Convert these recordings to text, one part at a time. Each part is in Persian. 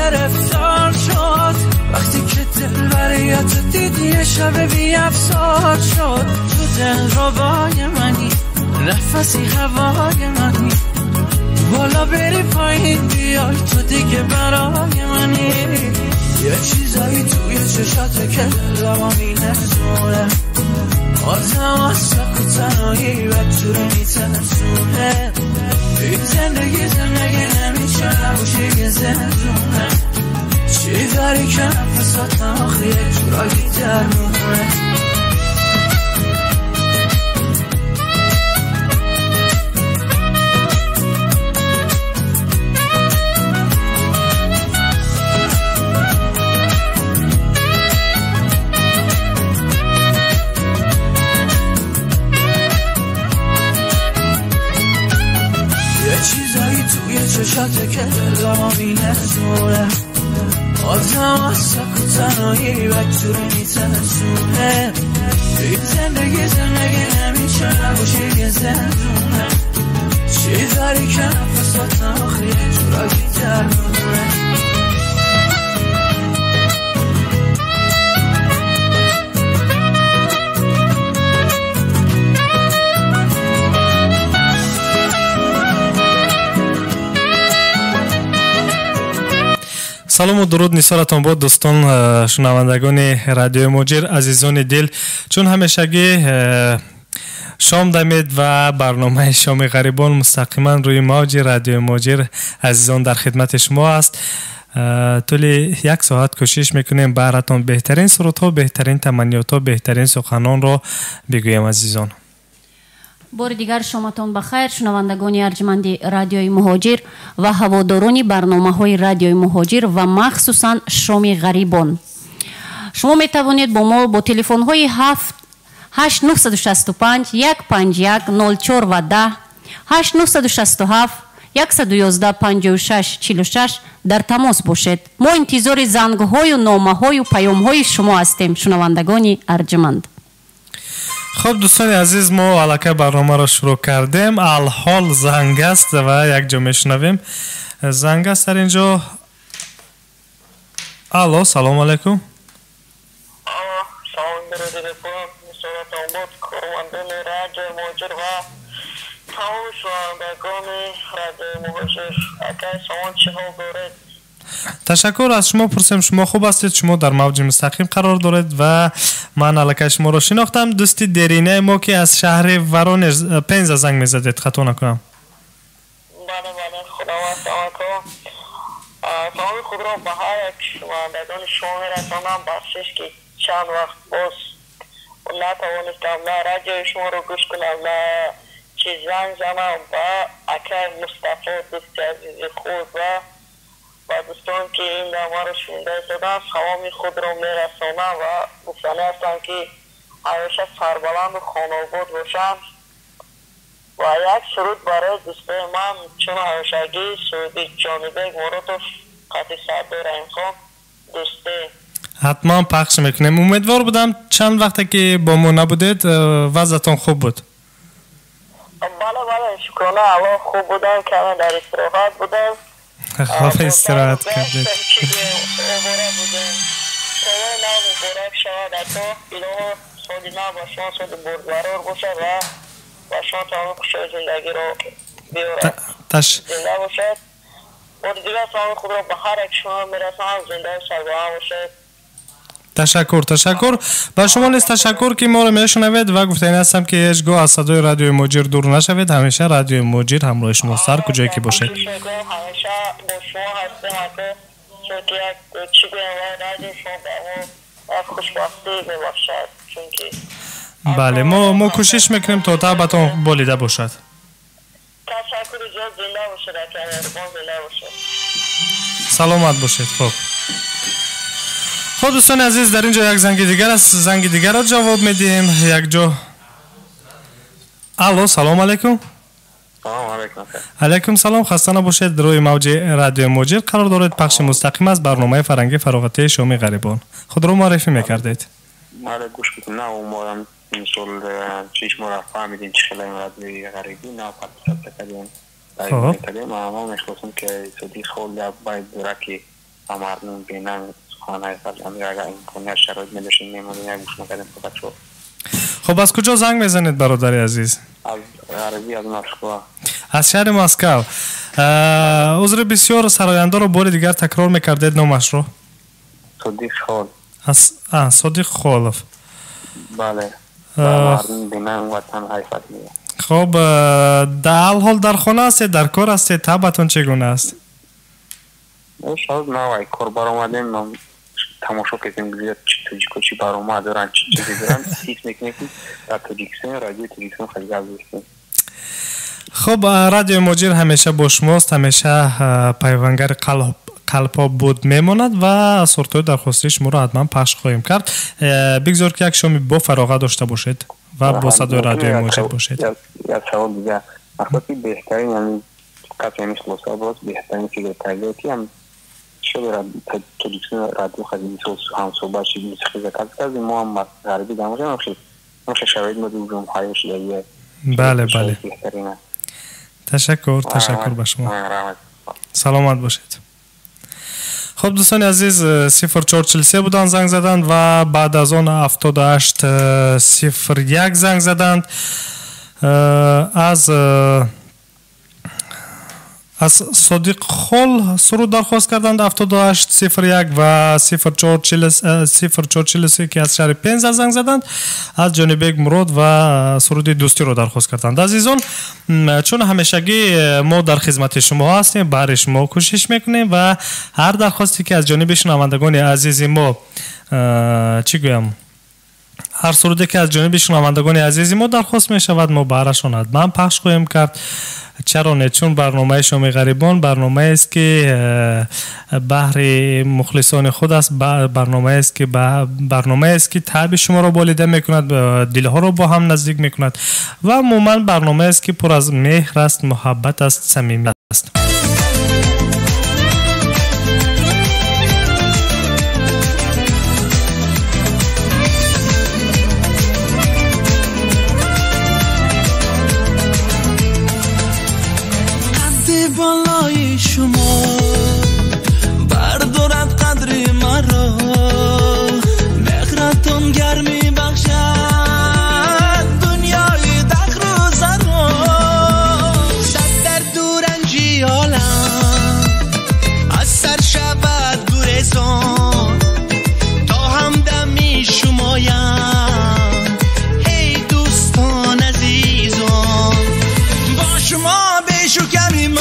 گرفتار شد وقتی که دلبریت دید یه شب بی افسار شد تو دل ربای منی نفسی هوای منی بالا بری پایین بیای تو دیگه برای منی یه چیزایی توی چشاته که دلمو می‌نسونه آدم از سکو تنهایی و تو رو میترسونه این زندگی نمیشه نباشه یه زندونه چی داری که نفساتم آخه یه جورایی درمونه چیزایی توی چشاته که دلمو می‌نسونه آدم از سکو تنهایی و تو رو میترسونه این زندگی نمیشه نباشه یه زندونه چی داری که نفساتم آخه یه جورایی درمونه سلام و درود نثارتان بود دوستان شنوندگان رادیو موجیر عزیزان دل چون همیشگی شام دمید و برنامه شام غریبان مستقیما روی موج رادیو موجیر عزیزان در خدمت شما است. طول یک ساعت کوشش میکنیم براتون بهترین سرودها بهترین تمنیات ها بهترین سخنان را بگویم عزیزان. بار دیگر شامتان بخیر شنوندگان ارجمند رادیوی مهاجر و هواداران برنامه‌های رادیوی مهاجر و مخصوصا شام غریبان. شما می توانید با ما با تلفن‌های 8965 151 04 و 10 8967 111 56 46 در تماس باشید. ما انتظار زنگ‌های و نامه‌های و پیام‌های شما هستیم شنوندگان ارجمند. خب دوستان عزیز ما علاقه برنامه را شروع کردیم. الحال زنگ است و یک جا میشنویم. زنگ است در اینجا. الو سلام علیکم. سلام برادر پاک نثارتان بود کارمندان رادیو مهاجر و تمام شنوندگان رادیو مهاجر اگر شما چه حال دارید؟ تشکر از شما پرسیم شما خوب هستید شما در موج مستقیم قرار دارید و من علاقه شما را شناختم دوستی درینه ما که از شهر ورونژ پنز زنگ میزدید خطا نکنم. بله خداوند تمام سلام خود را به هر یک شنوندگان شما میرسانم بخشش که چند وقت باز نتوانستم نه رادیو شما رو گوش کنم نه چه زنگ زنم و اکر مصطفی دوست عزیز خود و دوستان که این نامه رو شنیده شدن سلامی خود را میرسانم و گفتنی هستم که همیشه سربلند و خانواد باشم و یک سرود برای دوستای من چون همیشگی سرودی جانبک مراتف قطعی سردار امخان دوسته حتما پخش میکنیم. امیدوار بودم چند وقته که با ما نبودید وضعتان خوب بود. بله شکرانه الله خوب بودم کمی در استراحت بودم. خواب استراحت کردید. اوباره بودم سوال نام مبارک شود اتا اینا سالی نام و شما سالی بردبرار باشد و شما تمام خوشای زندگی رو بیارد زنده باشد و دیگه سلام خود رو به هر یک شما میرسم زنده سربلند باشد. تشکر با شما نیز تشکر که ما رو میشنوید و گفتنی هستم که هیچگاه از صدای رادیو موجیر دور نشوید. همیشه رادیو موجیر همراه شما هر کجایی که باشید. همیشه با شما هستم چون که چی بگم رادیو شما به ما خوشبختی ببخشد چون که بله ما کوشش میکنیم تا تعبتون بریده باشد. تشکر زیاد زنده باشد زنده باشد. سلامت باشید. خب دوستان عزیز در اینجا یک زنگ دیگر است. زنگ دیگر را جواب میدیم یک جا. الو سلام علیکم. سلام علیکم. علیکم سلام خسته نباشید. روی موج رادیو موجیر قرار دارید پخش مستقیم از برنامه فرنگی فراغتی شام غریبان. خود رو معرفی میکردید. مالا گوش بدیم نه اون این سال چیش ما را فهمیدیم چه خیلی رادیوی غریبی نه پس کردیم. دایما می‌کردیم اما می‌خواستم که صدیق خود باید درکی و مردم بینن خانه فرزندی اگر امکانیت شرایط نداشتیم میمونیم یک گوش میکردیم فقط شد. خب از کجا زنگ میزنید برادر عزیز؟ از عربی از مسکو. از شهر مسکو. عذر بسیار سراینده رو بار دیگر تکرار میکردید نامش رو؟ صدیق خال. صدیق خالف. بله. مردم بینن وطن حیفت میگه. خب در حال در خانه هستید، در کار هستید، طبعتون چگونه است؟ شاید نه کار برآمدیم تماشا کردیم زیاد تاجیکو چی برآمد دارن چی چیزی دارن سیس میکنیم در تاجیکستان رادیو تاجیکستان خیلی گل داشتیم. خب رادیو موجیر همیشه با شماست، همیشه پیوندگر قلب‌ها بود میماند و سرتوی درخواستی شما را حتما پخش خواهیم کرد. بگذار که یک شامی با فراغت داشته باشید و با صدای رادیو موجیر باشید. یک سوال دیگه اخلاقی بهترین یعنی کسی مثل لوسا باز بهترین فکر تربیتی هم شده تاجیکستان رادیو خیلی هم صحبت شد موسیقی کسی ما هم غربی داموزه نمیشه شرایط مدوم های شده. بله بله تشکر به شما. سلامت باشید. خب دوستان عزیز 0443 بودن زنگ زدند و بعد از آن 78 01 زنگ زدند. از صدیق خال سرود درخواست کردند 78 01 و 0443 که از شهر پنز زنگ زدند. از جانب مراد و سرود دوستی رو درخواست کردند. عزیزان چون همیشگی ما در خدمت شما هستیم، برای شما کوشش میکنیم و هر درخواستی که از جانب شنوندگان عزیز ما هر سرودی که از جانب شنوندگان عزیز ما درخواست می شود ما برایشان حتما پخش خواهیم کرد. چرا نه؟ چون برنامه شام غریبان برنامه است که بهر مخلصان خود است، برنامه است که تعب شما را بالیده میکند، دلها را با هم نزدیک میکند و عموما برنامه است که پر از مهر است، محبت است، صمیمیت است. بالای شما بردارد قدر مرا، مهرتون گرمی بخشد دنیای دق روزه را. صد در دورنجی عالم از سر شود گریزان تا همدمی شمایم. ای دوستان عزیزان با شما بیشکمی من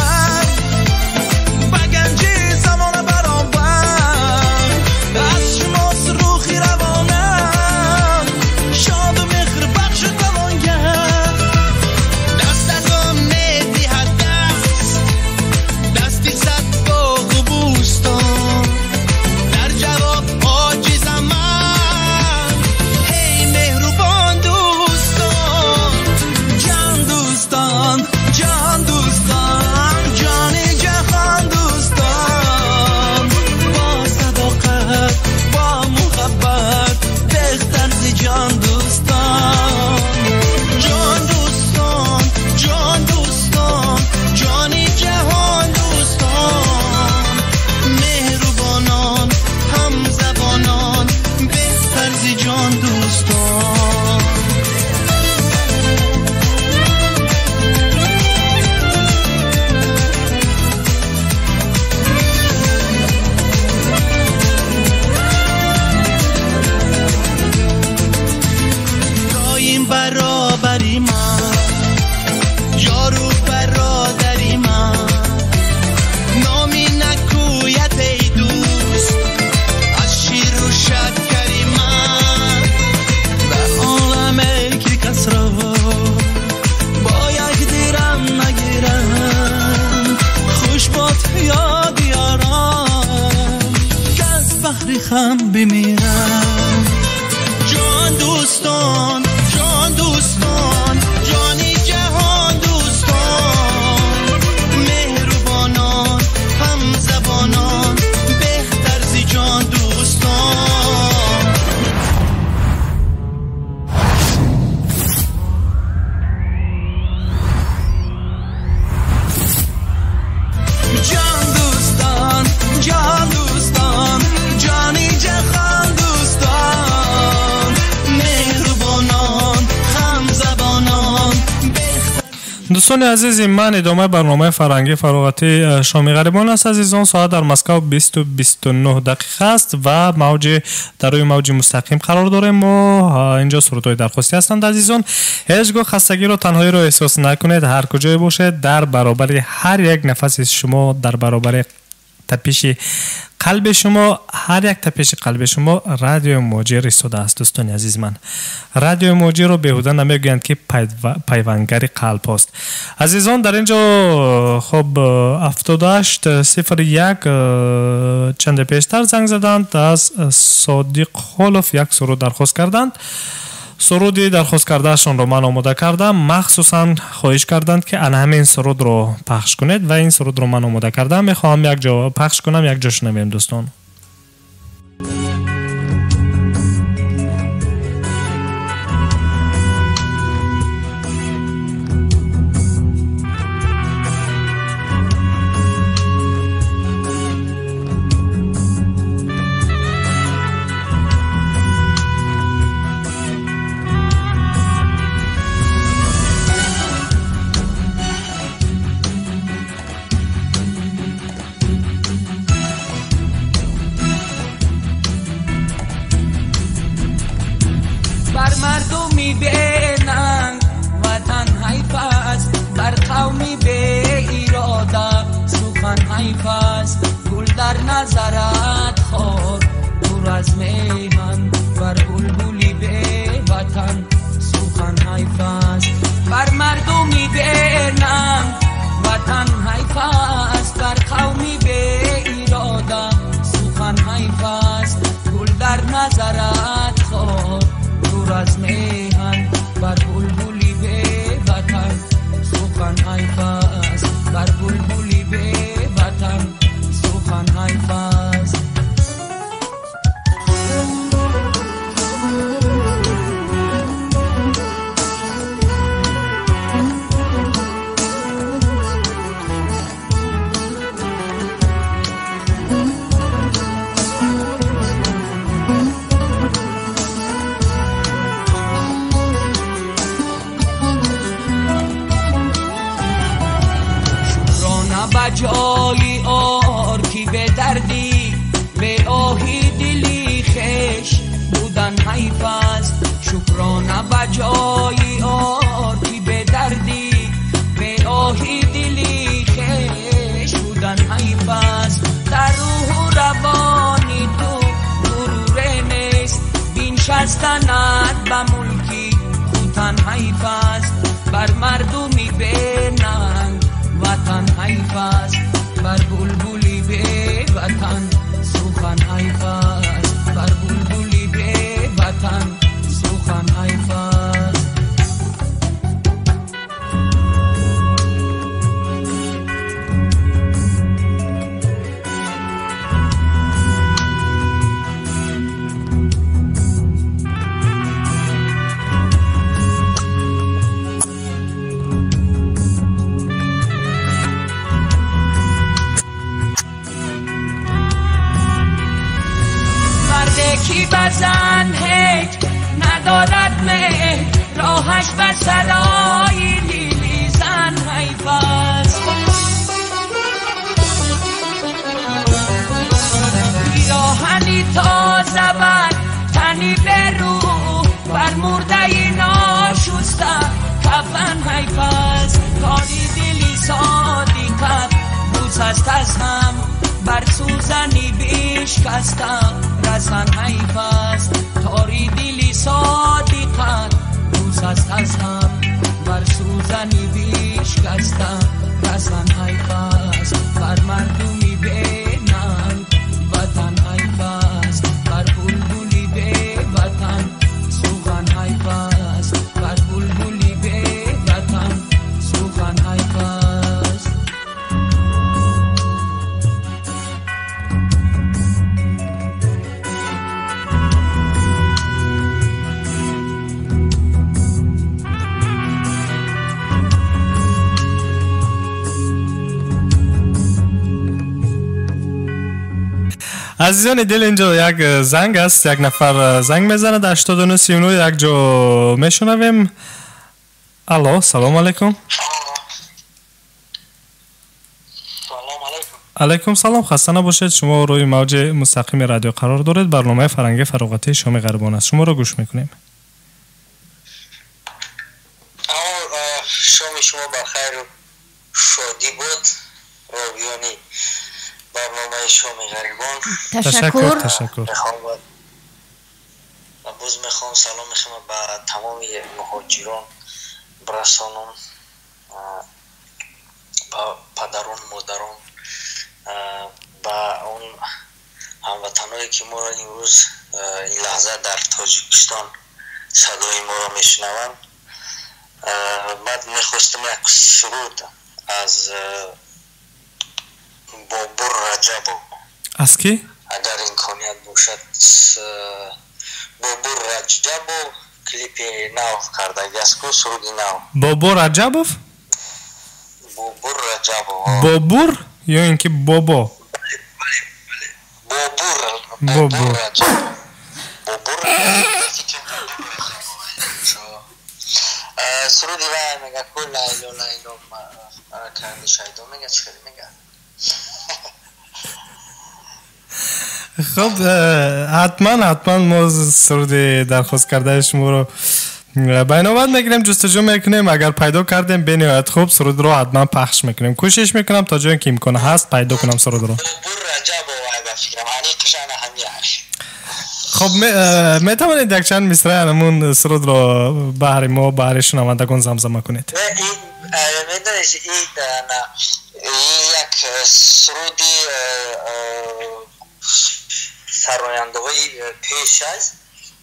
بمیرم. جان دوستان دوستان عزیز، من ادامه برنامه فرهنگی فراغتی شام غریبان است. عزیزان، ساعت در مسکو 20:29 دقیقه است و در روی موج مستقیم قرار داریم. ما اینجا سرودهای درخواستی هستند. عزیزان، هیچگاه خستگی رو تنهایی رو احساس نکنید. هر کجای باشید، در برابر هر یک نفس شما، در برابر تپش قلب شما، هر یک تپش قلب شما رادیو موجی ایستاده است. دوستان عزیز من، رادیو موجی رو بیهوده نمیگویند که پیوندگر قلب است. عزیزان، در اینجا خب 7801 چند پیشتر زنگ زدند، از صادق خلف یک سرود درخواست کردند. سرودی درخواست کردهشان رو من آماده کردم. مخصوصا خواهش کردند که همین سرود رو پخش کنید و این سرود رو من آماده کردم. میخواهم یک جا پخش کنم، یک جاش نمیم دوستان. جایی آر کی به دردی به آهی دلی خش بودن حیف است. شکرانه به جایی آر کی به دردی به آهی دلی خش بودن حیف است. در روح و روانی تو غرور نیست، بینشستنت به ملکی خوتن حیف است. بر مردمی بینند وطن حیف است، بر بلبلی به وطن سخن حیف است، بر بلبلی به وطن سخن حیف است. کی بزن هیچ ندارد مهر، راهش به سرای لیلی زن حیف است. پیراهنی تازه بر تنی به روح، بر مرده ناشسته کفن حیف است. کاری دلی صادقت روز است از هم، بر سوزنی بشکستم رسن حیف است. تاری دلی صادقت روز است از هم، بر سوزنی بشکستم رسن حیف است. بر مردمی بینند وطن حیف است، بر بلبلی به وطن سخن حیف است، بر بلبلی به وطن سخن حیف است. عزیزان دل، اینجا یک زنگ است، یک نفر زنگ میزنه در 8939 یک جا میشنویم. الو، سلام علیکم. علیکم سلام، خسته نباشید. شما روی موج مستقیم رادیو قرار دارید. برنامه فرنگی فراغتی شام غریبان است. شما رو گوش میکنیم. شام شما بخیر و شادی بود. راویانی برنامه شام غریبان. تشکر. باز میخوام سلام میخوام به تمام مهاجران برسانم، با پدران مادران، با اون هموطنایی که ما را امروز این لحظه در تاجیکستان صدای ما را میشنوند. بعد میخواستم یک سرود از بابور رجب. از کی؟ اگر امکانیت باشد بابور رجب کلیپ نو کردگی است که سرود نو. بابور رجبوف؟ بابور رجب. بابور یا اینکه بابا؟ بابور رجب. سرودی وای میگه کل لایلو لایلو کردی شایدو میگه چکاری میگه. خب حتما ما سرود درخواست کرده شما رو بینابد میگیریم، جستجو میکنیم. اگر پیدا کردیم به نهایت خوب سرود رو حتما پخش میکنیم. کوشش میکنم تا جایی که امکان هست پیدا کنم سرود رو. خب میتوانید یک چند مصرع همون سرود رو بهر ما بهر شنوندگان زمزمه کنید؟ میدونید یک سرودی سراینده های پیش از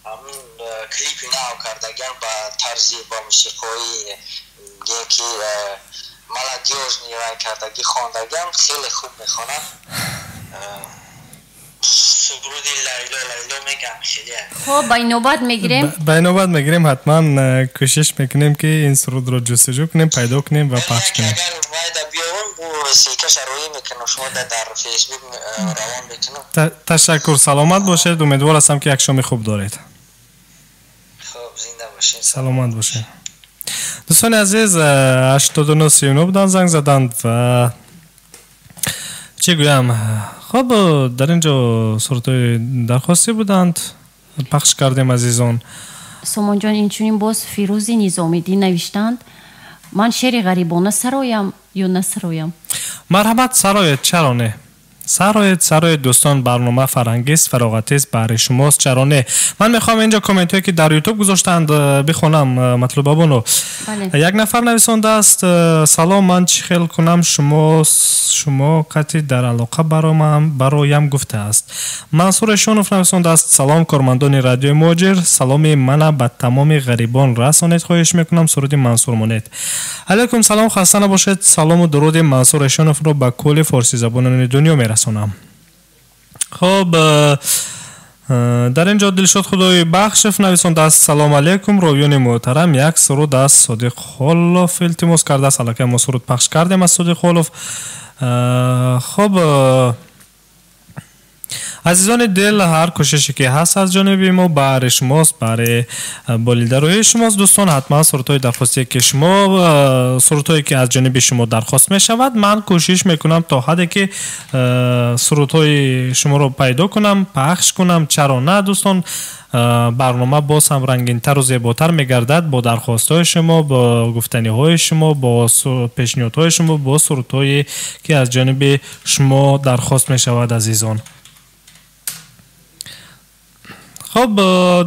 همین کلیپ نو کردگن با طرزی با موسیقی یکی ملودیوز نیوی کردگی خواندگن خیلی خوب میخونن. سرودی لیلا لیلا میگم خیلی. خب به نوبت میگیریم. حتما کوشش میکنیم که این سرود رو جستجو کنیم، پیدا کنیم و پخش کنیم. اگر باید بیاون موسیقی شروعی میکنم شما در فیسبوک روان میکنم. تشکر، سلامت باشید. امیدوار هستم که یک شام خوب دارید. خب زنده باشید. سلامت باشید. دوستان عزیز 8939 بودن زنگ زدند و چی گویم، خب در اینجا صورتهای درخواستی بودند پخش کردیم عزیزان. سامان جان اینچونین باز فیروزی نظامیدی نوشتند من شعر غریبانه سرایم یا نسرایم؟ مرحمت سرایت، چرا نه؟ سرایت دوستان، برنامه فرهنگی است، فراغتی است، برای شماست، چرا نه؟ من میخوام اینجا کامنت هایی که در یوتیوب گذاشتند بخونم مطلبابونو. بله. یک نفر نویسنده است سلام، من چی خیال کنم شما قطعی در علاقه برایم گفته است. منصور شونوف نویسنده است سلام کارمندان رادیو موجر، سلام من به تمام غریبان رسانید خواهش میکنم. سرود منصور مونید. علیکم سلام، خسته نباشید. سلام و درود منصور شونوف رو به کل فارسی زبانان دنیا میرسونم. خب در اینجا دلشاد خدای بخشف نویسنده است سلام علیکم راویان محترم، یک سرود از صادق خالف التماس کرده است. البته ما سرود پخش کردیم از صادق خالف. خب عزیزان دل، هر کوششی که هست از جانب ما برای شماست، برای بالیدروی شماست. دوستان حتما سرودهای درخواستی که شما سرودهایی که از جانب شما درخواست می شود من کوشش میکنم تا حدی که سرودهای شما رو پیدا کنم پخش کنم. چرا نه دوستان، برنامه باز هم رنگین‌تر و زیباتر میگردد با درخواست‌های شما، با گفتنی‌های شما، با پیشنهادهای شما، با سرودهایی که از جانب شما درخواست می شود عزیزان. خب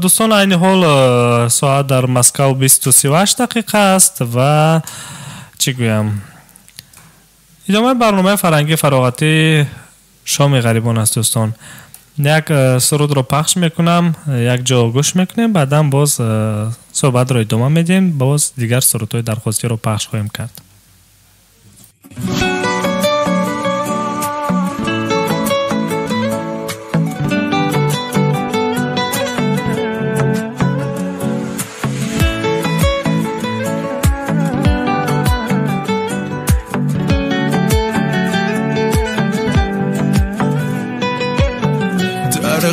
دوستان این حال ساعت در مسکو 20:38 دقیقه است و چی گویم ادامه برنامه فرهنگی فراغتی شام غریبان است. دوستان یک سرود رو پخش میکنم، یک جا گوش میکنیم، بعدم باز صحبت رو ادامه میدیم، باز دیگر سرودهای درخواستی رو پخش خواهیم کرد.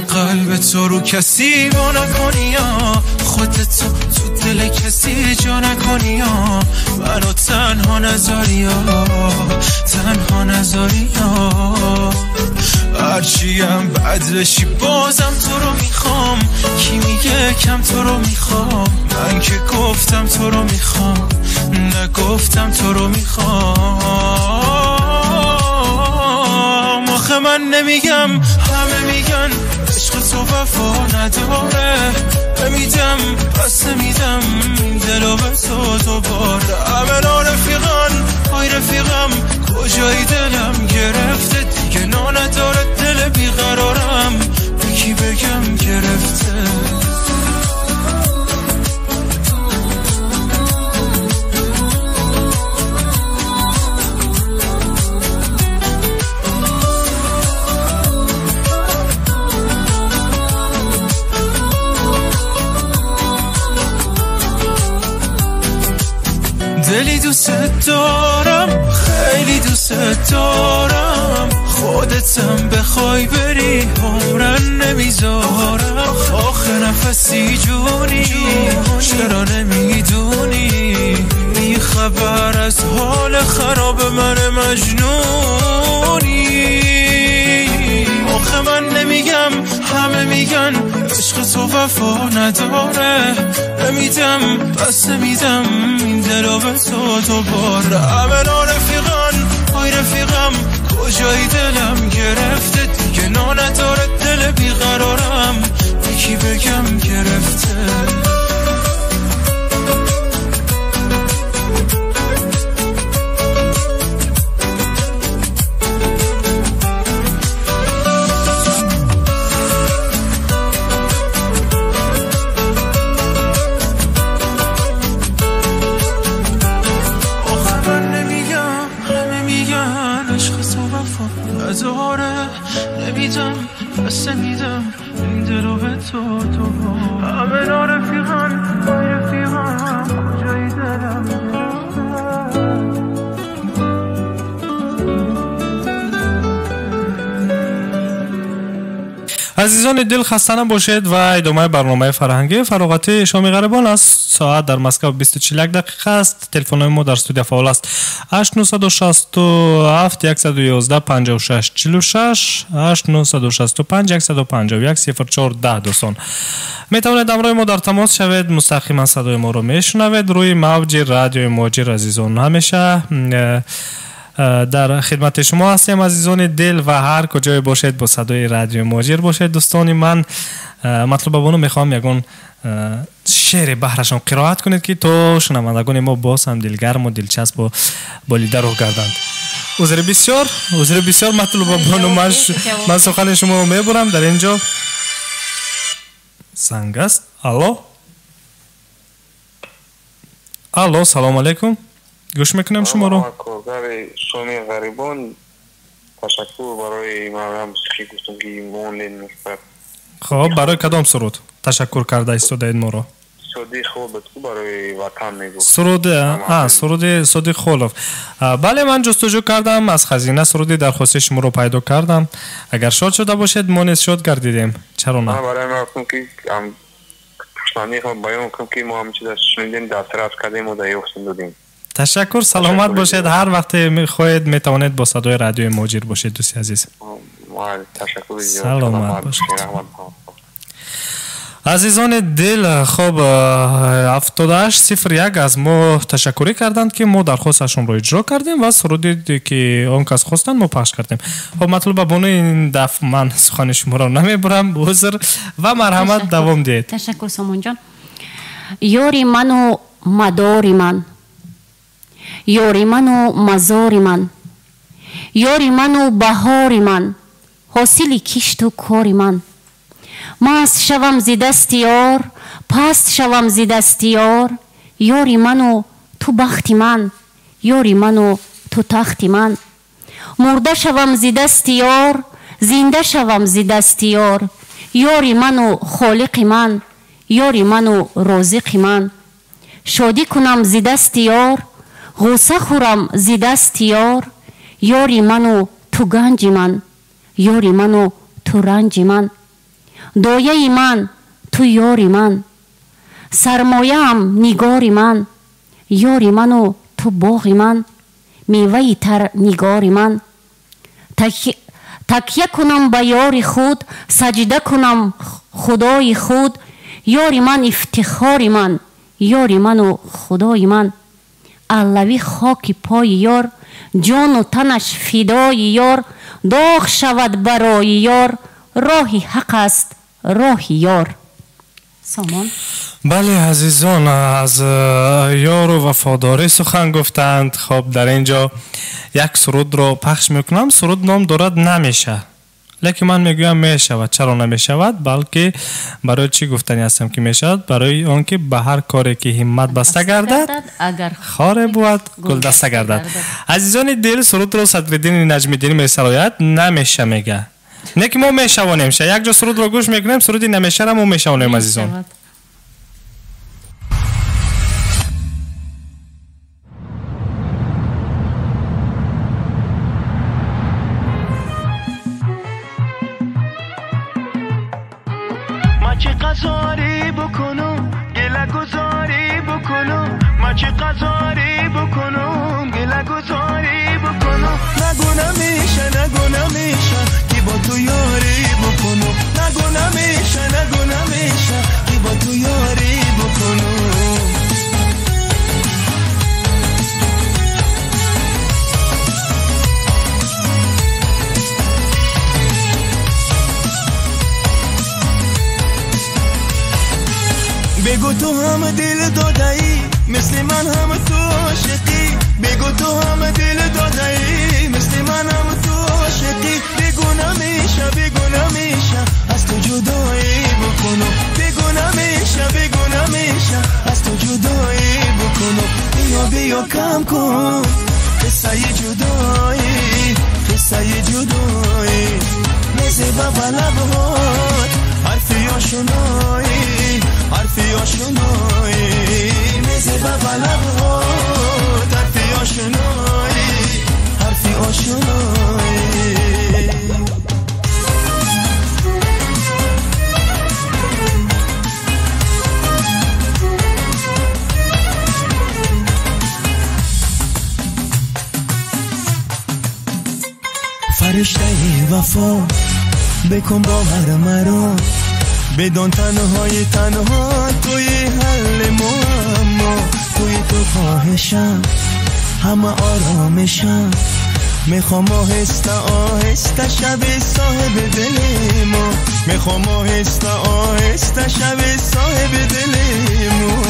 قلب تو رو کسی با نکنی یا خودتو تو دل کسی جا نکنی ها، منو تنها نذاری ها، تنها نذاری ها. هرچیم بد بشی بازم تو رو میخوام، کی میگه کم تو رو میخوام، من که گفتم تو رو میخوام، نگفتم تو رو میخوام. آخه من نمیگم، همه میگن عشق تو وفا نداره، نمیدم بس نمیدم این دلو به تو دوباره. همه رفیقان های رفیقم، کجایی دلم گرفته دیگه نا نداره دل بیقرارم، به کی بگم گرفته. دلی دوست دارم، خیلی دوست دارم، خودتم بخوای بری عمرن نمیذارم. آخه نفسی جونی چرا نمیدونی، بی خبر از حال خراب من مجنونی. آخه من نمیگم، همه میگن عشق تو وفا نداره، نمیدم بس نمیدم این دلو به تو دوباره. همه رفیقان های رفیقم، کجایی دلم گرفته دیگه نا نداره دل بیقرارم، به کی بگم گرفته. نمیدم بس نمیدم این دلو به تو همه رفیقان کجایی دلم. عزیزان دل خسته نباشید و ادامه برنامه فرهنگی فراغتی شام غریبان است. ساعت در مسکو 20:41 است. تلفن ما در استودیو فعال است 8967 111 56 46 8965 151 0410. دوستان می توانید همراه ما در تماس شوید، مستقیما صدای ما رو میشنوید روی موج رادیو موجی. عزیزان همیشه در خدمت شما هستیم عزیزان دل و هر کجای باشید با صدای رادیو موجر باشید. دوستان من مطلب بونو میخوام یگون شعر بحرشان قرائت کنید که تو شنوندگان ما باز هم دلگرم و دلچسب و بالیده رو گردند. عذر بسیار مطلب بونو من سخن شما میبرم. در اینجا زنگ است. الو سلام علیکم، گوش میکنم شما رو. شامی غریبان تشکر برای موسیقی گفتگوی مولین نسبت. خب برای کدام سرود تشکر کرده ایستادید ما رو؟ سرود خولف برای وطن میگفت. سرود صدیق خولف. بله من جستجو کردم، از خزینه سرودی درخواست شما رو پیدا کردم. اگر شاد شده باشید ما نیز شاد گردیدیم، چرا نه؟ برای ما که پشتانی خود بیان کنم که ما همچه دست شنیدیم دسترس کردیم و دریافتیم دادیم. تشکر، سلامت باشید. هر وقت میخواهید میتوانید با صدای رادیو موجیر باشید دوستی عزیز. تشکر، سلامت باشید عزیزان دل. خب 7801 از ما تشکری کردند که ما درخواستشون رو اجرا کردیم و سرودی که اون کس خواستن ما پخش کردیم. خب مطلب بونه این دفعه من سخن شما رو نمیبرم، عذر و مرحمت دوام دید. تشکر سامان جان. یاری من و مداری من، یاری من و مزاری من، یاری من و بهاری من، حاصل کشت و کاری من. مست شوم ز دست یار، پست شوم ز دست یار، یاری من و تو بخت من، یاری من و تو تخت من. مرده شوم ز دست یار، زنده شوم ز دست یار، یاری من و خالق من، یاری من و رازق من. شادی کنم ز دست یار، غوسه خورم ز دست یار، یاری من و تو گنج من، یاری من و تو رنج من. دایه من تو یاری من، سرمایه‌ام نگاری من، یاری من و تو باغی من، میوه‌ی تر نگاری من. تکیه کنم به یار خود، سجده کنم خدای خود، یاری من افتخاری من، یاری من و خدای من. علوی خاک پای یار، جان و تنش فدای یار، داغ شود برای یار، راهی حق است راه یار. سامان. بله عزیزان، از یار و وفاداری سخن گفتند. خب در اینجا یک سرود رو پخش میکنم. سرود نام دارد نمیشه، لیکن من میگویم میشود. چرا نمیشود؟ بلکه برای چی گفتنی هستم که میشود؟ برای آن که به هر کاری که همت بسته گردد خار بود گل دسته گردد. عزیزان دل، سرود رو صدرالدین نجمی‌دینی میسراید. نمیشه میگه، نه که ما میشوانیم. یک جا سرود رو گوش میکنیم، سرود نمیشه را ما میشوانیم. عزیزان چه قضاری بکنم گله گذاری بکنم، ما چه قضاری بکنم گله گذاری بکنم. نگو نمیشه نگو نمیشه که با تو یاری بکنم، نگو نمیشه نگو نمیشه که با تو یاری بکنم. بگو تو هم دل دادایی مثل من هم تو عاشقی، بگو تو هم دل دادایی مثل من هم تو عاشقی. بگو نمیشه بگو نمیشه از تو جدایی بکنم، بگو نمیشه بگو نمیشه از تو جدایی بکنم. بیا بیا کم کن قصه جدایی، قصه جدایی میزه بابا لبهات حرفی آشنایی، حرفی آشنایی میزه بابا لبهات حرفی آشنایی، حرفی آشنایی. فرشته وفا بکن باور مرا، بدون تنهای تنها توی حل معما، توی تو خواهشم همه آرامشم، میخوام آهسته آهسته شب صاحب دل ما، میخوام آهسته آهسته شب صاحب دل ما.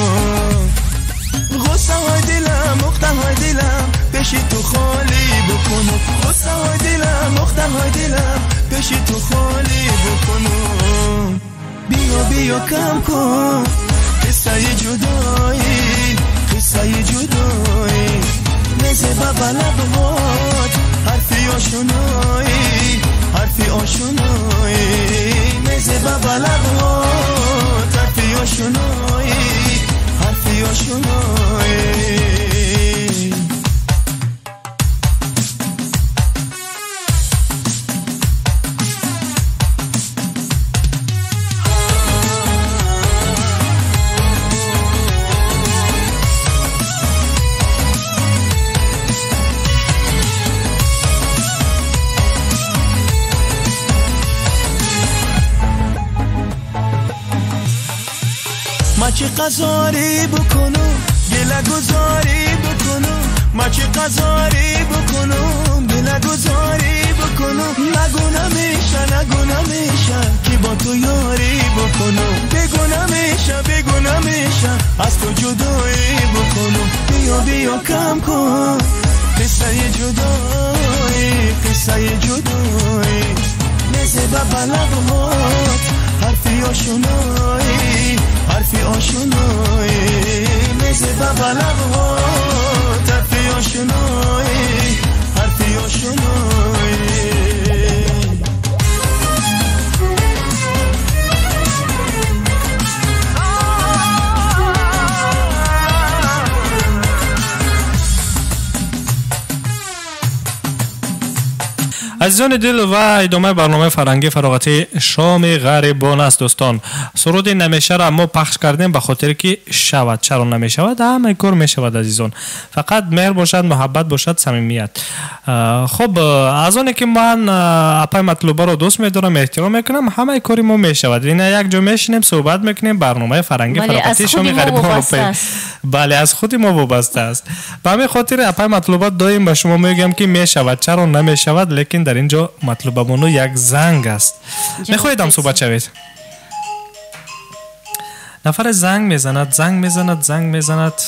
غصه های دلم مخته های دلم پیش تو خالی بکنم، غصه های دلم مخته های دلم پیش تو خالی بکنم. بیا بیا کم کن قصه جدایی، قصه جدایی میزه بابا لبهات حرفی آشنایی، حرفی آشنایی میزه بابا لبهات حرفی آشنایی، حرفی آشنایی. ما چه قضاری بکنم گله گذاری بکنم، ما چه قضاری بکنم گله گذاری بکنم. نگو نمیشه نگو نمیشه که با تو یاری بکنم، بگو نمیشه بگو نمیشه از تو جدایی بکنم. بیا بیا کم کن قصه جدایی، قصه جدایی میزه بابا لبهات حرفی آشنایی، حرفی آشنایی میزه بابا لبهات حرفی آشنایی، حرفی آشنایی. عزیزان دل و ادامه برنامه فرنگی فراغتی شام غریبان است دوستان. سرود نمیشه را ما پخش کردیم به خاطر که شود. چرا نمیشود؟ همه کار میشود عزیزان. فقط مهر باشد، محبت باشد، صمیمیت. خب از اونی که من اپای مطلوبه رو دوست میدارم، احترام میکنم، همه کاری ما میشود. این یک جا میشینیم صحبت میکنیم، برنامه فرنگی فراغتی شام غریبان رو بله از خودی ما وابسته است. به همین خاطر اپای مطلوبات دایم به شما میگم که میشود. چرا نمیشود؟ لیکن در اینجا مطلوب منو یک زنگ است. میخواهید هم صحبت شوید؟ نفر زنگ میزند.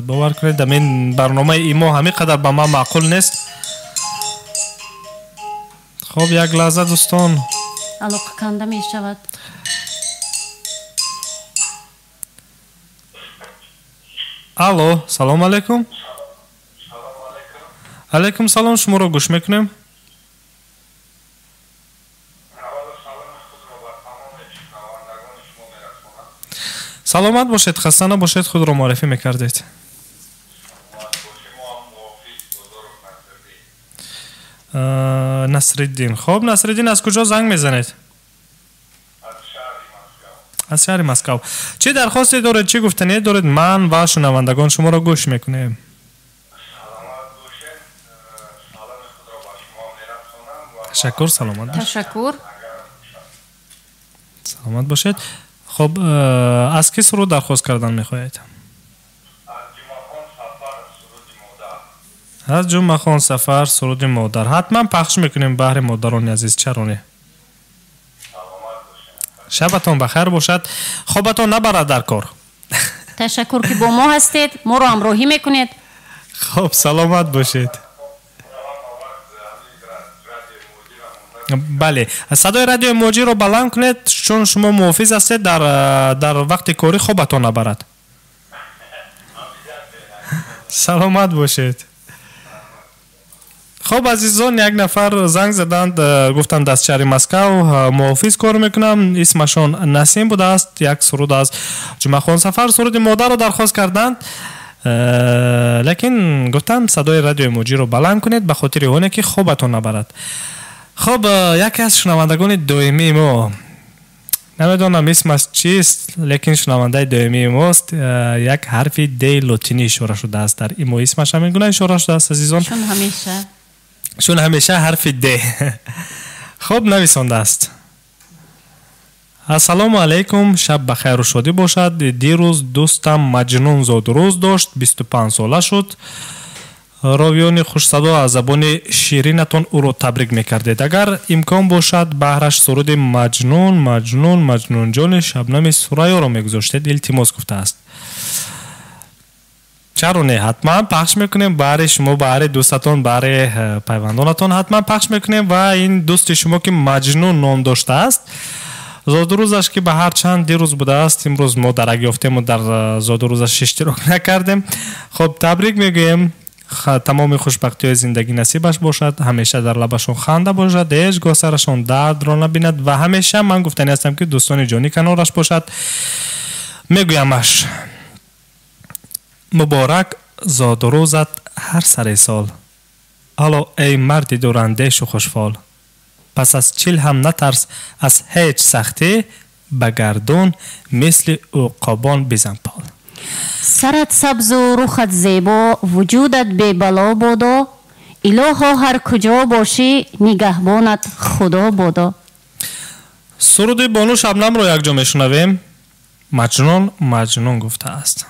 باور کنید در این برنامه ایما همین قدر به ما معقول نیست. خب یک لحظه دوستان. علاقه کنده میشود. الو، سلام علیکم. علیکم سلام، شما رو گوش میکنیم. سلامت باشید، خسته نباشید، خود رو معرفی میکردید. نصرالدین. خب نصرالدین از کجا زنگ میزنید؟ از شهر مسکو. چه درخواستی دارید؟ چه گفتنی دارید؟ من و شنوندگان شما رو گوش میکنیم. تشکر. سلامت. تشکر. سلامت باشید. خب از کی سرود درخواست کردن میخواهید؟ از جمعه خان سفر سرود مادر. حتما پخش میکنیم بهر مادران عزیز. چرونه؟ شبتون بخیر باشد، خوابتون نبرد در کار. تشکر که با ما هستید، ما رو همراهی میکنید. خب سلامت باشید. بله، صدای رادیو موجی رو بلند کنید چون شما محافظ هستید در وقت کاری خوابتون نبرد. سلامت باشید. خب عزیزان، یک نفر زنگ زدند، گفتم دست شهر مسکو محافظ کار میکنم، اسمشون نسیم بوده است. یک سرود از جمعه خان سفر سرود مادر رو درخواست کردند، لیکن گفتم صدای رادیو موجی رو بلند کنید به خاطر اونه که خوابتون نبرد. خب یکی از شنوندگان دائمی ما، نمیدونم اسمش چیست، لیکن شنونده دائمی ماست، یک حرف دی لاتینی اشاره شده است در ایمو. اسمش همین گونه اشاره شده است عزیزان، چون همیشه حرف دی. خب نویسنده است: السلام علیکم، شب بخیر و شادی باشد. دیروز دوستم مجنون زاد روز داشت، 25 ساله شد. راویان خوش صدا از زبان شیرینتون او رو تبریک میکردید. اگر امکان باشد بهرش سرود مجنون مجنون مجنون جان شبنم سرایا رو میگذاشتید التماس گفته است. چرا نه؟ حتما پخش میکنیم برای شما، برای دوستاتون، برای پیوندانتون حتما پخش میکنیم. و این دوست شما که مجنون نام داشته است، زاد روزش که به هر چند دیروز بوده است، امروز ما درک یافتیم و در زاد روزش اشتراک نکردیم. خب تبریک میگیم، تمام خوشبختی های زندگی نصیبش باشد، همیشه در لبشون خنده باشد، هیچگاه سرشون درد را نبیند و همیشه من گفتنی هستم که دوستان جانی کنارش باشد. میگویمش مبارک زاد روزت هر سر سال، حالا ای مرد دوراندیش و خوشفال، پس از چیل هم نترس از هیچ سختی، بگردون مثل عقابان بزن پال. سرت سبز و رخت زیبا، وجودت بلا بادا، الها هر کجا باشی نگهبانت خدا بادا. سرود بانو شبنم رو یک جا میشنویم. مجنون مجنون گفته است.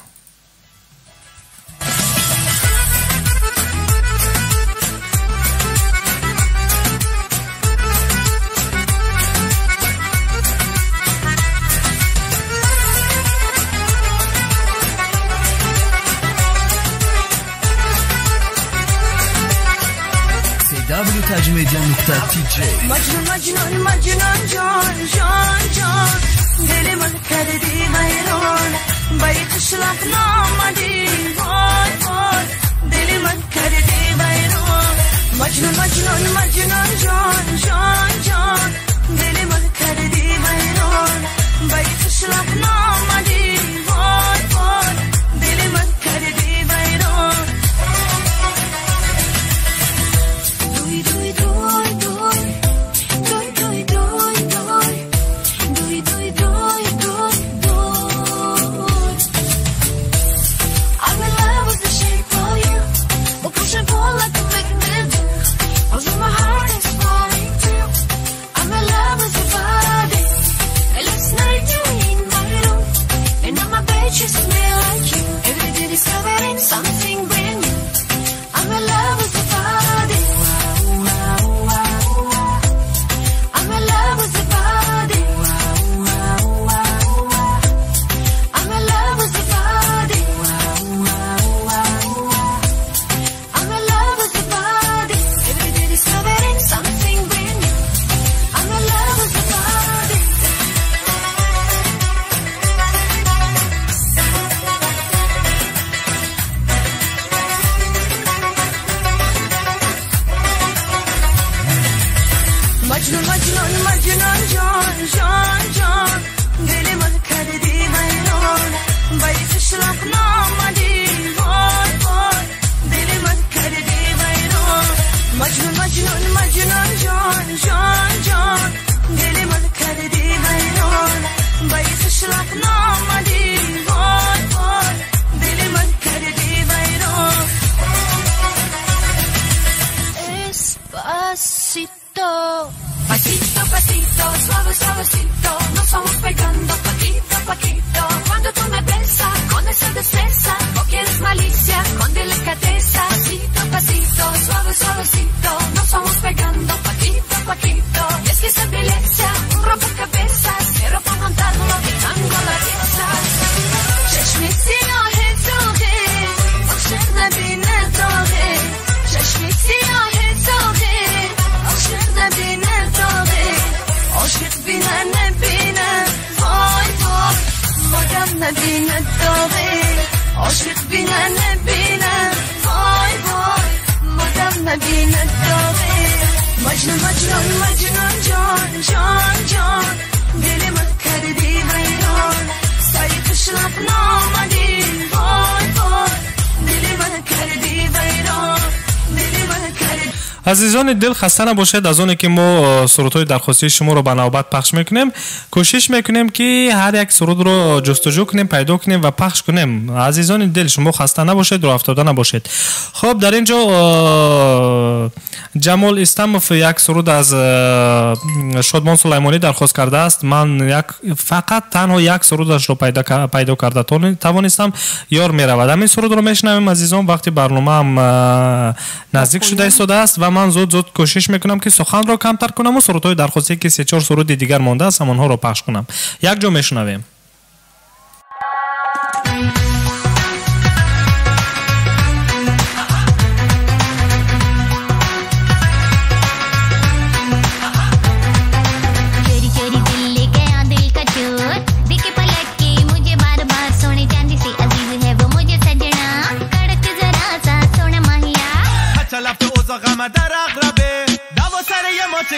مجنون مجنون مجنون جان جان جان، دل من کردی حیران، بیتش لب نامدی وای وای، دل من کردی حیران. مجنون مجنون مجنون جان جان جان، دل من کردی حیران، بیتش لب نامدی وای وای، دل من کردی حیران. دوی دوی discovering something brand new. I'm in love with your body. I'm in love with your body. I'm in love with your body. I'm in love with your body. Every day discovering something brand new. I'm in love with your body. Majnun Majnun Majnun John John John Dili man kardi mayron Bay fishrak namadi Boy boy Dili man kardi mayron Majnun Majnun Majnun John John John Dili man kardi mayron Bay fishrak namadi Boy boy Dili man kardi mayron Despacito Pasito, pasito, suave, suavecito, nos vamos pegando poquito a poquito. Cuando tú me besas con esa destreza, o quieres malicia con delicadeza. Pasito, pasito, suave, suavecito, nos vamos pegando poquito a poquito. Y es que esa belleza, un rompecabezas, quiero para montarlo que tango la pieza. چشمی سیاه زاغه عاشق نبینه داغه چشمی سیاه زاغه عاشق نبینه داغه عاشق بینه نبینه وای وای مادم نبینه داغه عاشق بینه نبینه وای وای مادم نبینه داغه مجنون مجنون مجنون جان جان جان دل من کردی ویران سعی کشلق نامدی وای وای دل من کردی ویران دل من کردی. عزیزان دل خسته نباشید از اونی که ما سرودهای درخواستی شما رو به نوبت پخش میکنیم. کوشش میکنیم که هر یک سرود رو جستجو کنیم، پیدا کنیم و پخش کنیم. عزیزان دل شما خسته نباشید، رو افتاده نباشید. خب در اینجا جمال استموف یک سرود از شادمان سلیمانی درخواست کرده است. من فقط تنها یک سرودش رو پیدا کرده توانستم. یار میرود. همین سرود رو میشنویم عزیزان وقتی برنامه هم نزدیک شده ایستاده است و من زود کوشش میکنم که سخن رو کمتر کنم و سرودهای درخواستی که 3-4 سرود دیگر مانده است همونها رو پخش کنم. یک جا میشنویم.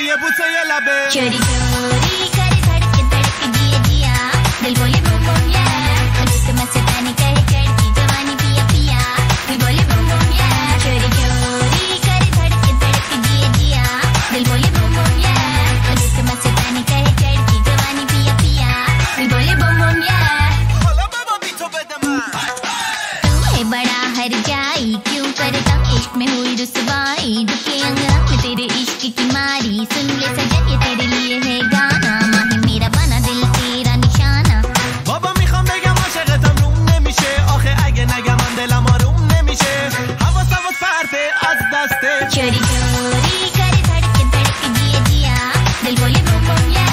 ये बुसे ये लबे चोरी चोरी करे धड़क धड़क दिया दिया दिल बोले बूम बूम या रुत मस्तानी कहे चढ़ती जवानी पिया पिया दिल बोले बूम बूम या चोरी चोरी करे धड़क धड़क दिया दिया दिल बोले बूम बूम या रुत मस्तानी कहे चढ़ती जवानी पिया पिया दिल बोले बूम बूम या बोला बाबा बीचो बेदमा तू है बड़ा हर जाई क्यों करता इश्क में हुई रुसवाई दुखे अंग में तेरे इश्क की मारी सुन ले सजन ये तेरे लिए है गाना माही मेरा बना दिल तेरा निशाना بابا میخوام بگم عاشقتم روم نمیشه آخه اگه نگم من دلم آروم نمیشه حواس پرته از دسته चोरी चोरी करे धड़क धड़क दिया दिया दिल बोले बूम बूम या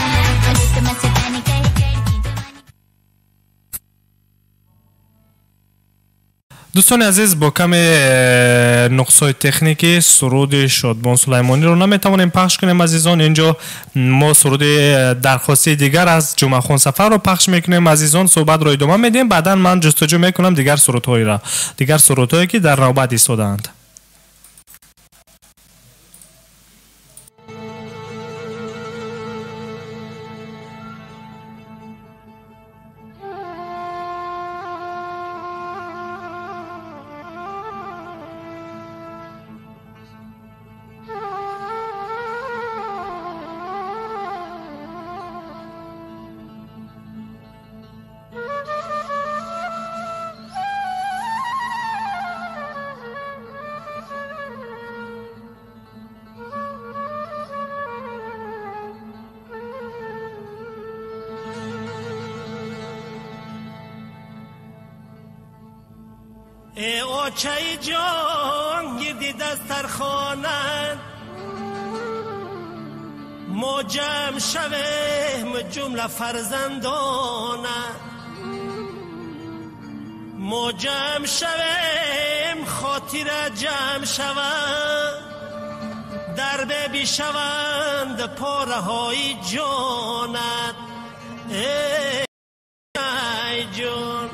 रुत मस्तानी कहे चढ़ती जवानी. دوستان عزیز با کم نقصای تکنیکی سرود شادمان سلیمانی رو نمیتوانیم پخش کنیم عزیزان. اینجا ما سرود درخواستی دیگر از جمعه خان سفر رو پخش میکنیم عزیزان. صحبت رو ادامه میدیم بعدا من جستجو میکنم دیگر سرودهایی که در نوبت ایستادند. ای اوچه جان گردی دسترخوانت موجم شویم جمله فرزندانت موجم شویم خاطر جمع شوند در بی شوند پاره های جانت ای جان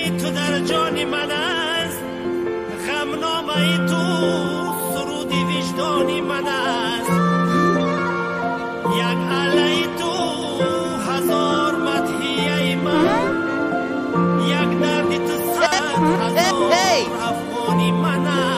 تو در جان من است غمنامه تو سرودی وجدانی من است یک علی تو هزار مدحیه من یک دردی تو صد هزار افغانی من است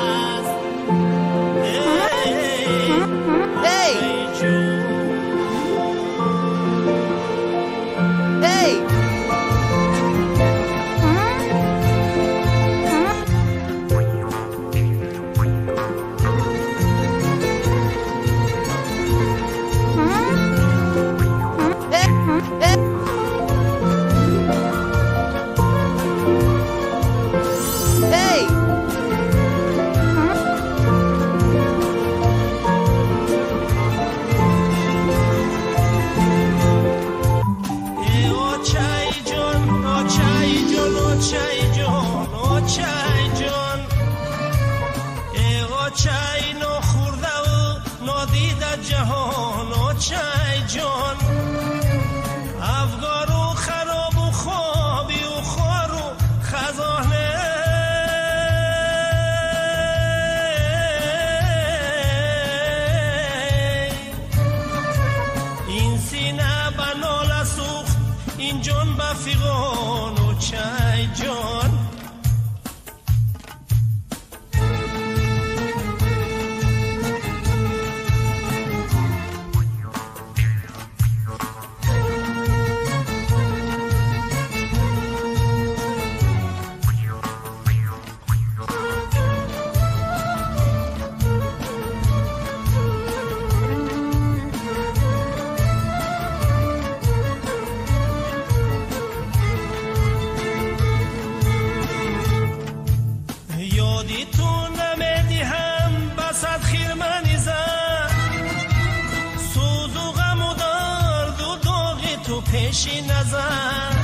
پیشی نظر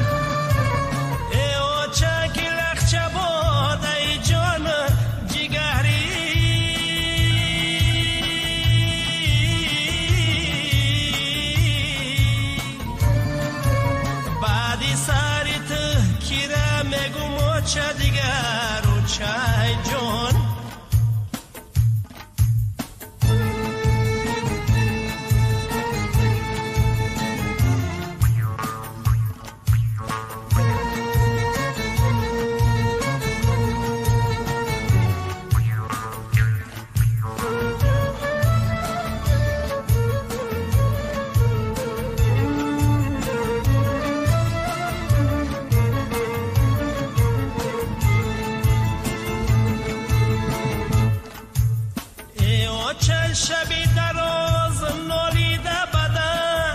ای اوچه که لخچه باد ای جان جگری بعدی سری تو کیره میگم اوچه دیگر اوچه جان شبی دراز نالیده بدن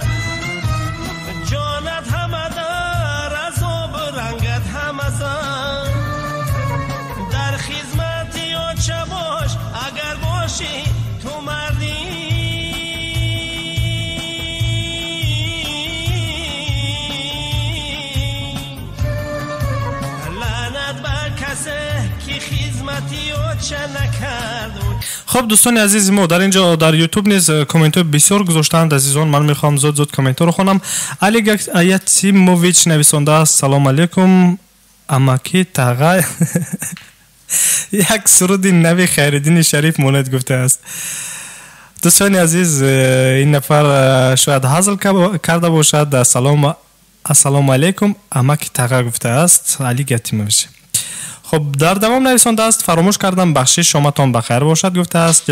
جانت همه در از آب رنگت همه زن در خدمتی آچه باش اگر باشی تو مردی لعنت بر کسی که خدمتی آچه نکرد. خب دوستان عزیز ما در اینجا در یوتیوب نیز کامنت ها بسیار گذاشتند عزیزان من میخوام زود کامنت ها رو خونم. علی آیتیموویچ نویسنده است سلام علیکم اماکی تاغا یک سرود نوی خیرالدین شریف مونت گفته است. دوستان عزیز این نفر شاید حاصل کرده باشد. السلام علیکم اماکی تاغا گفته است علی آیتیموویچ. خب در دوام نویسنده است فراموش کردم بخشش شامتان بخیر باشد گفته است.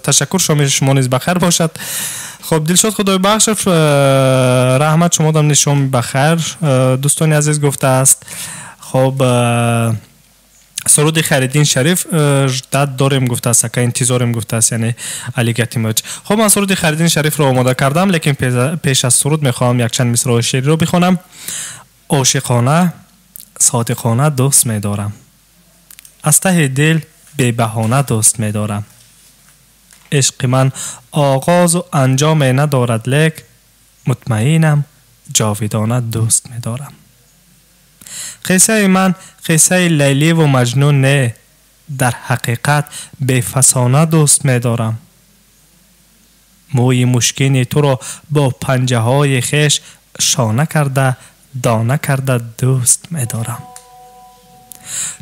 تشکر، شام شما نیز بخیر باشد. خب دلشاد خدای بخش رحمت شما دم نشون بخیر دوستان عزیز گفته است. خب سرود خیرالدین شریف داد داریم گفته است که انتظاریم گفته است، یعنی علی گتیمج. خب من سرود خیرالدین شریف رو آماده کردم، لیکن پیش از سرود میخوام یک چند مصرع شعری رو بخونم. عاشقانه صادقانه دوست می‌دارم، از ته دل بی بهانه دوست می‌دارم. عشق من آغاز و انجام ندارد، لیک مطمئنم جاودانه دوست می‌دارم. قصه من قصه لیلی و مجنون نه، در حقیقت بی فسانه دوست می‌دارم. موی مشکین تو را با پنجه های خیش شانه کرده دانه کرده دوست می‌دارم.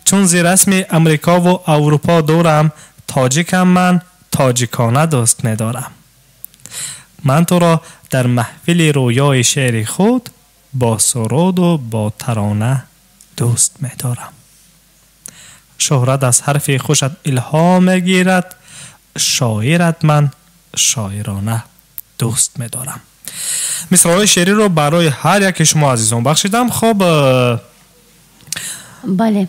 چون زیر رسم امریکا و اروپا دارم، تاجیکم من تاجیکانه دوست می‌دارم. من تو را در محفل رویای شعر خود با سرود و با ترانه دوست می‌دارم. شهرت از حرف خوشت الهام می‌گیرد، شاعرت من شاعرانه دوست می‌دارم. مصرع‌های شعری رو برای هر یک شما عزیزان بخشیدم. خب بله،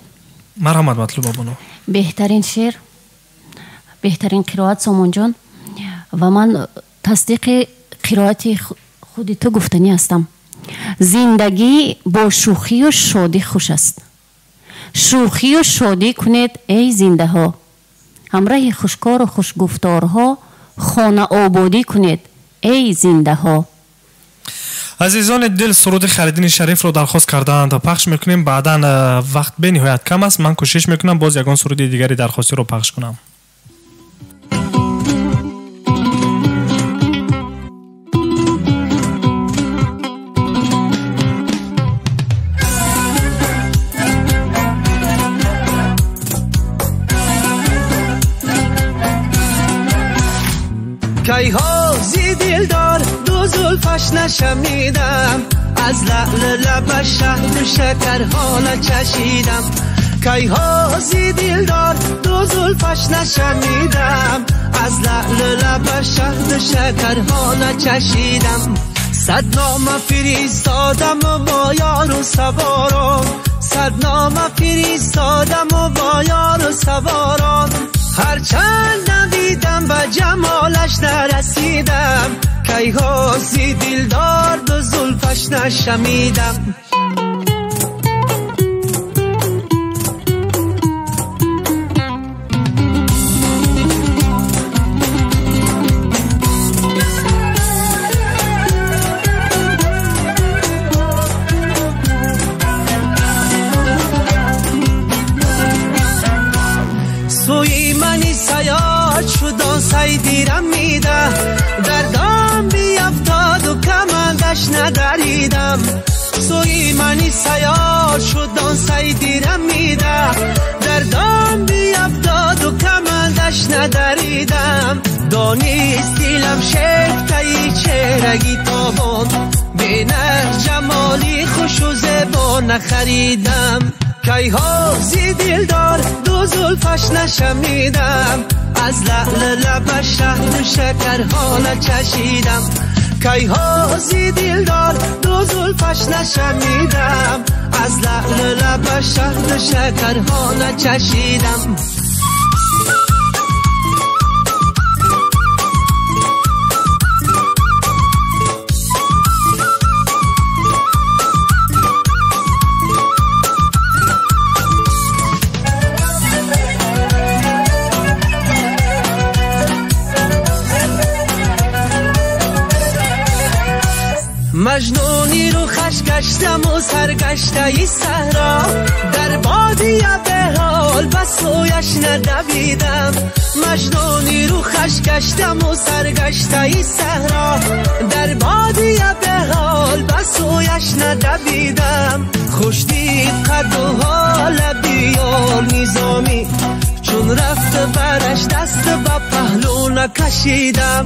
مرحمت مطلوب بانو. بهترین شعر، بهترین قرائت سامان جان، و من تصدیق قرائت خودی تو گفتنی هستم. زندگی با شوخی و شادی خوش است. شوخی و شادی کنید ای زنده ها، همراه خوشکار و خوشگفتارها خانه آبادی کنید ای زنده ها. عزیزان دل سرود خیرالدین شریف رو درخواست کردن تا پخش میکنیم. بعدا وقت به نهایت کم است، من کوشش میکنم باز یگان سرود دیگری درخواستی رو پخش کنم. کی ها زی دلدار دو زلفش نشمیدم، از لعل لبش شهد شکرها نچشیدم. کی ها زی دلدار دو زلفش نشمیدم، از لعل لبش شهد شکرها نچشیدم. صد نامه فرستادم و با یار و سوارم، صد نامه فرستادم و با یار و سوارم. هرچند ندیدم و جمالش نرسیدم، کی ها زی دلدار دو زلفش نشمیدم. سوی منی سیاد شد سیدیرم میده، در دام بیفتاد و کمندش ندریدم. سوی منی سیاد شد سیدیرم میده، در دام بیفتاد و کمندش ندریدم. دانیست دیلم شکتایی چهرگی تابان، بینه جمالی خوش و زبان نخریدم. کی ها زی دلدار دو زلفش نشمیدم، از لعل لبش شهد شکرها نچشیدم. کی ها زی دلدار دو زلفش نشمیدم، از لعل لبش شهد شکرها نچشیدم. مجنونی رو خش گشتم و سرگشته ای صحرا، در بادیه به حال بس سویش ندویدم. مجنونی رو خش گشتم و سرگشته ای صحرا، در بادیه به حال بس سویش ندویدم. خوش دید قد و حال بیار نظامی، چون رفت برش دست به پهلو نکشیدم.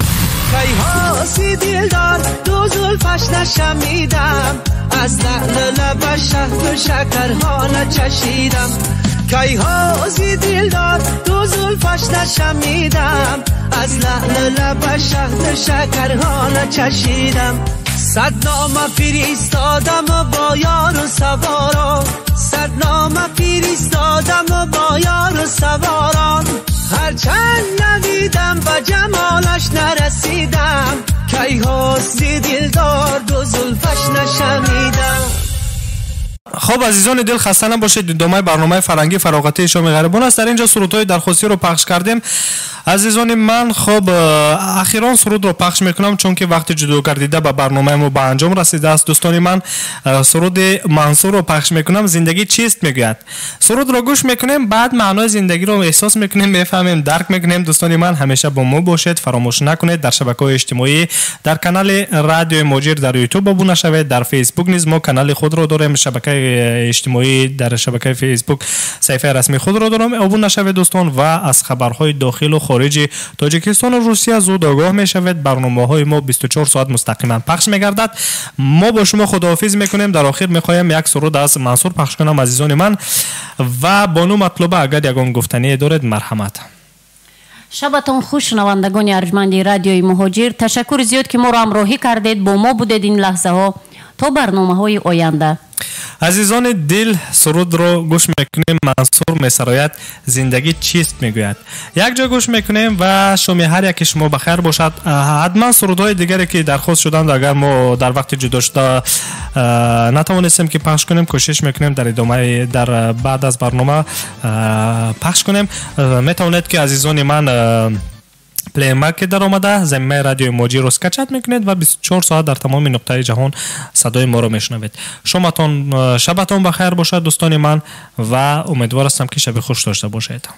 کی ها سی دلدار دو زلفش نشمیدم، از لعل لبش شهد و شکرها نچشیدم. کی هازی دلدار تو زلفش نشمیدم از لعل لبش شهد شکرها نچشیدم صد نامه فرستادم با یار و سواران صد نامه فرستادم با یار و سواران هرچند ندیدم و جمالش نرسیدم کی هازی دلدار دو زلفش نشمیدم. خب عزیزان دل خسته نباشید. ادامه برنامه فرنگی فراغتی شام غریبان است. در اینجا سرودهای درخواستی رو پخش کردیم عزیزان من. خب اخیرا سرود رو پخش میکنم چون که وقت جدا گردیده به برنامه ما به انجام رسیده است. دوستان من سرود منصور رو پخش میکنم. زندگی چیست میگوید. سرود رو گوش میکنیم بعد معنای زندگی رو احساس میکنیم میفهمیم درک میکنیم. دوستان من همیشه با ما باشید. فراموش نکنید در شبکه‌های اجتماعی در کانال رادیو موجیر در یوتیوب ابونه شوید. در فیسبوک نیز ما کانال خود رو داریم. شبکه اجتماعی در شبکه فیسبوک صفحه رسمی خود رو دارم. ابونه شوید دوستان و از خبرهای داخل و خارجی تاجیکستان و روسیه زود آگاه میشوید. برنامه‌های ما 24 ساعت مستقیما پخش میگردد. ما با شما خداحافظ میکنیم. در آخر میخوایم یک سرود از منصور پخش کنم عزیزان من و بانو مطلوبه اگر یگان گفتنی دارید مرحمت. شبتون خوش شنوندگان ارجمند رادیوی مهاجر. تشکر زیاد که ما را همراهی کردید. با ما بودید این لحظه ها تا برنامه‌های آینده. عزیزان دل سرود رو گوش میکنیم. منصور میسراید زندگی چیست میگوید. یک جا گوش میکنیم و شما هر یک شما بخیر باشد. حتما سرودهای دیگری که درخواست شدند اگر ما در وقت جدا شده نتوانستیم که پخش کنیم کوشش میکنیم در ادامه در بعد از برنامه پخش کنیم. میتوانید که عزیزان من پلی مارکت در آمده زمینه رادیو موجی رو سکچت میکنید و 24 ساعت در تمام نقطه جهان صدای ما رو میشنوید. شبتون بخیر باشد دوستان من و امیدوار هستم که شب خوش داشته باشید.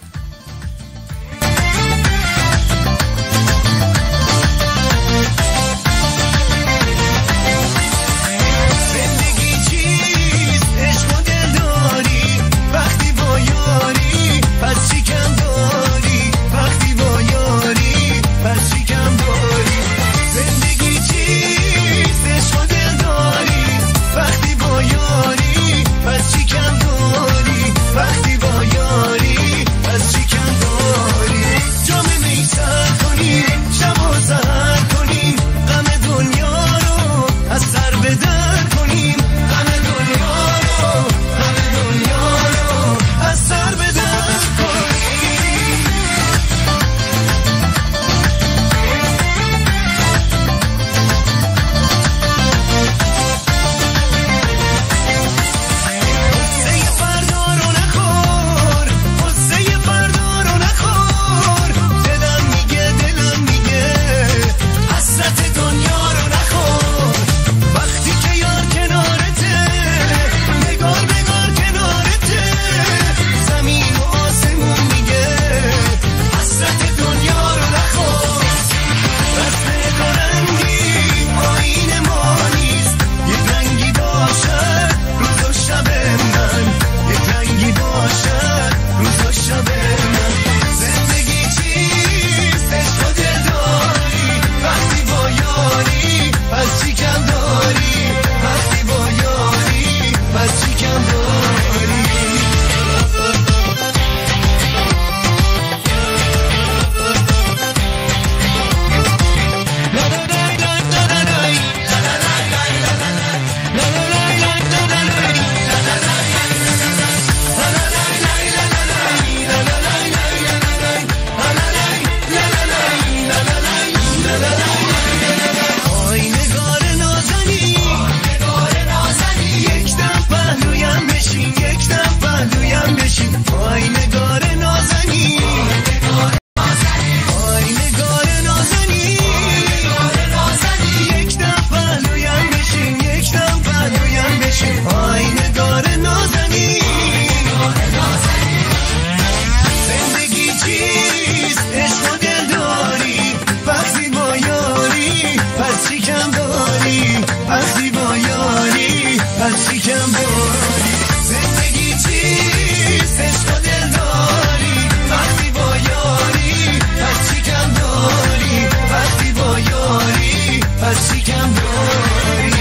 پس چی کم داری